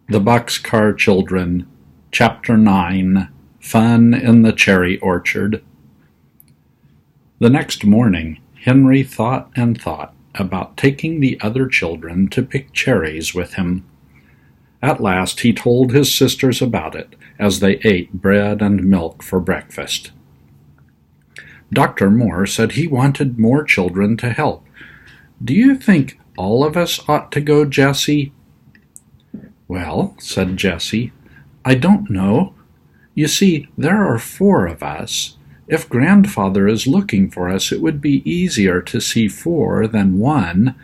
The Boxcar Children, Chapter 9, Fun in the Cherry Orchard. The next morning, Henry thought and thought about taking the other children to pick cherries with him. At last he told his sisters about it as they ate bread and milk for breakfast. Dr. Moore said he wanted more children to help. "Do you think all of us ought to go, Jessie?" "Well," said Jessie, "I don't know. You see, there are 4 of us. If Grandfather is looking for us, it would be easier to see 4 than 1.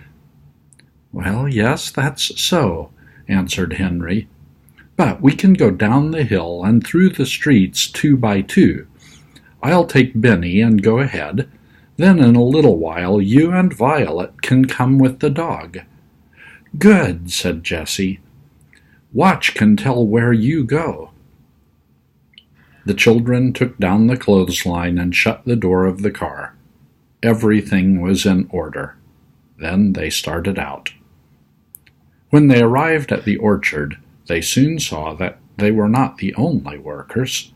"Well, yes, that's so," answered Henry. "But we can go down the hill and through the streets 2 by 2. I'll take Benny and go ahead. Then in a little while you and Violet can come with the dog." "Good," said Jessie. "Watch can tell where you go." The children took down the clothesline and shut the door of the car. Everything was in order. Then they started out. When they arrived at the orchard, they soon saw that they were not the only workers.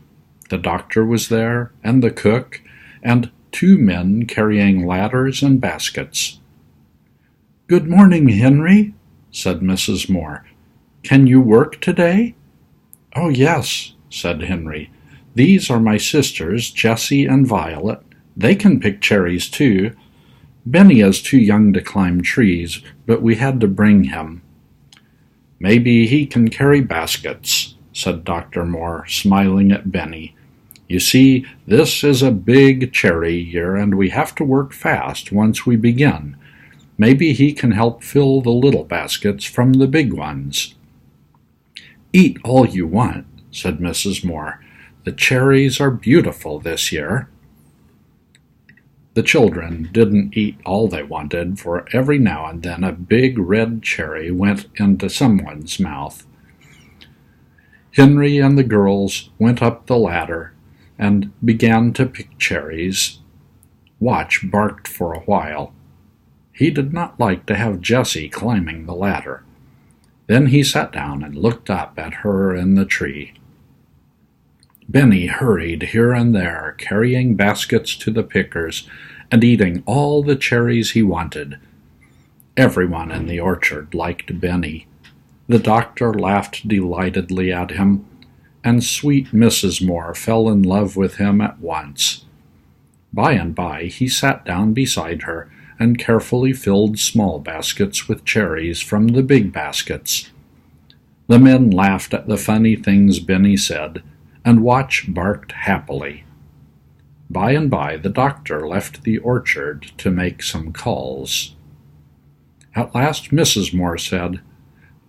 The doctor was there, and the cook, and 2 men carrying ladders and baskets. "Good morning, Henry," said Mrs. Moore. "Can you work today?" "Oh, yes," said Henry. "These are my sisters, Jessie and Violet. They can pick cherries, too. Benny is too young to climb trees, but we had to bring him." "Maybe he can carry baskets," said Dr. Moore, smiling at Benny. "You see, this is a big cherry year, and we have to work fast once we begin. Maybe he can help fill the little baskets from the big ones." "Eat all you want," said Mrs. Moore. "The cherries are beautiful this year." The children didn't eat all they wanted, for every now and then a big red cherry went into someone's mouth. Henry and the girls went up the ladder and began to pick cherries. Watch barked for a while. He did not like to have Jessie climbing the ladder. Then he sat down and looked up at her in the tree. Benny hurried here and there, carrying baskets to the pickers and eating all the cherries he wanted. Everyone in the orchard liked Benny. The doctor laughed delightedly at him, and sweet Mrs. Moore fell in love with him at once. By and by he sat down beside her and carefully filled small baskets with cherries from the big baskets. The men laughed at the funny things Benny said, and Watch barked happily. By and by the doctor left the orchard to make some calls. At last Mrs. Moore said,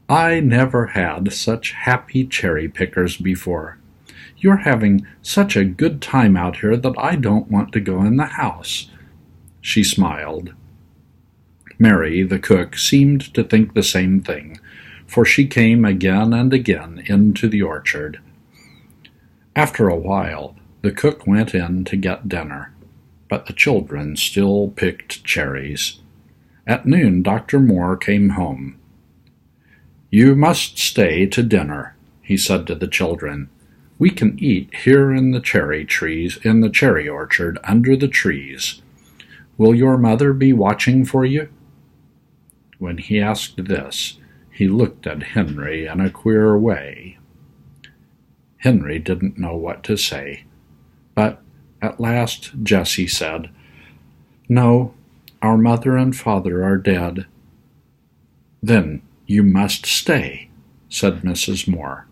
"I never had such happy cherry pickers before. You're having such a good time out here that I don't want to go in the house." She smiled. Mary, the cook, seemed to think the same thing, for she came again and again into the orchard. After a while, the cook went in to get dinner, but the children still picked cherries. At noon, Dr. Moore came home. "You must stay to dinner," he said to the children. "We can eat here in the cherry trees, in the cherry orchard, under the trees. Will your mother be watching for you?" When he asked this, he looked at Henry in a queer way. Henry didn't know what to say, but at last Jessie said, "No, our mother and father are dead." "Then you must stay," said Mrs. Moore.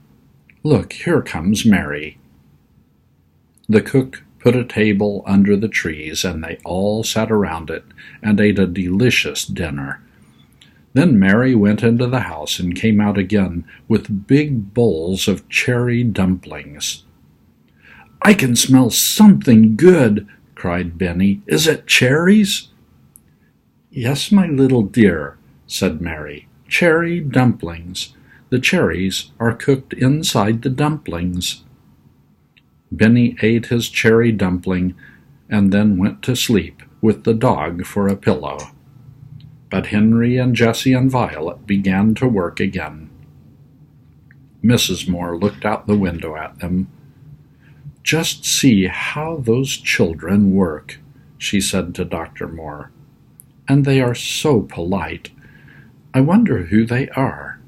"Look, here comes Mary." The cook put a table under the trees, and they all sat around it and ate a delicious dinner. Then Mary went into the house and came out again with big bowls of cherry dumplings. "I can smell something good," cried Benny. "Is it cherries?" "Yes, my little dear," said Mary. "Cherry dumplings. The cherries are cooked inside the dumplings." Benny ate his cherry dumpling and then went to sleep with the dog for a pillow. But Henry and Jessie and Violet began to work again. Mrs. Moore looked out the window at them. "Just see how those children work," she said to Dr. Moore. "And they are so polite. I wonder who they are."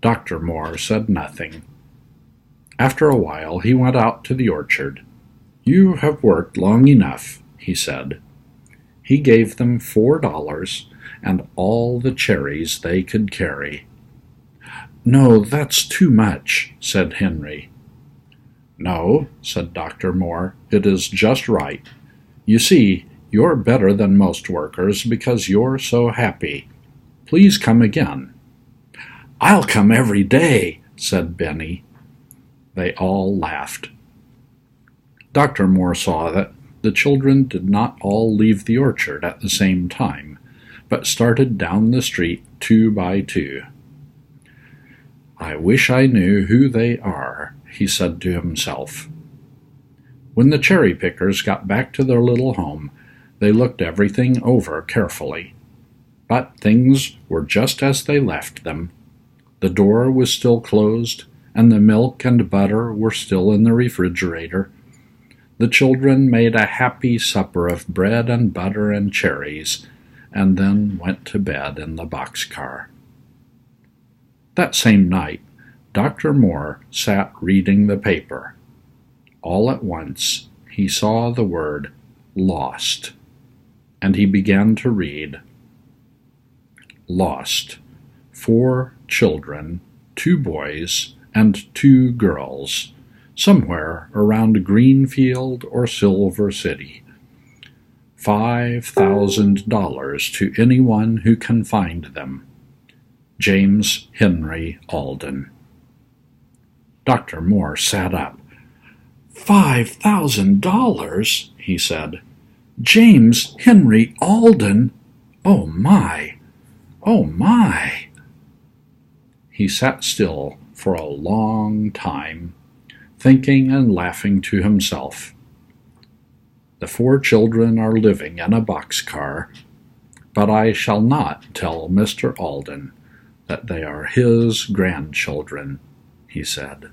Dr. Moore said nothing. After a while he went out to the orchard. "You have worked long enough," he said. He gave them $4 and all the cherries they could carry. "No, that's too much," said Henry. "No," said Dr. Moore, "it is just right. You see, you're better than most workers because you're so happy. Please come again." "I'll come every day," said Benny. They all laughed. Dr. Moore saw that the children did not all leave the orchard at the same time, but started down the street 2 by 2. "I wish I knew who they are," he said to himself. When the cherry pickers got back to their little home, they looked everything over carefully. But things were just as they left them. The door was still closed, and the milk and butter were still in the refrigerator. The children made a happy supper of bread and butter and cherries, and then went to bed in the boxcar. That same night, Dr. Moore sat reading the paper. All at once, he saw the word "lost," and he began to read. "Lost. 4 children, 2 boys, and 2 girls, somewhere around Greenfield or Silver City. $5,000 to anyone who can find them. James Henry Alden." Dr. Moore sat up. "$5,000, he said. "James Henry Alden? Oh my! Oh my!" He sat still for a long time, thinking and laughing to himself. The 4 children are living in a boxcar, but I shall not tell Mr. Alden that they are his grandchildren, he said.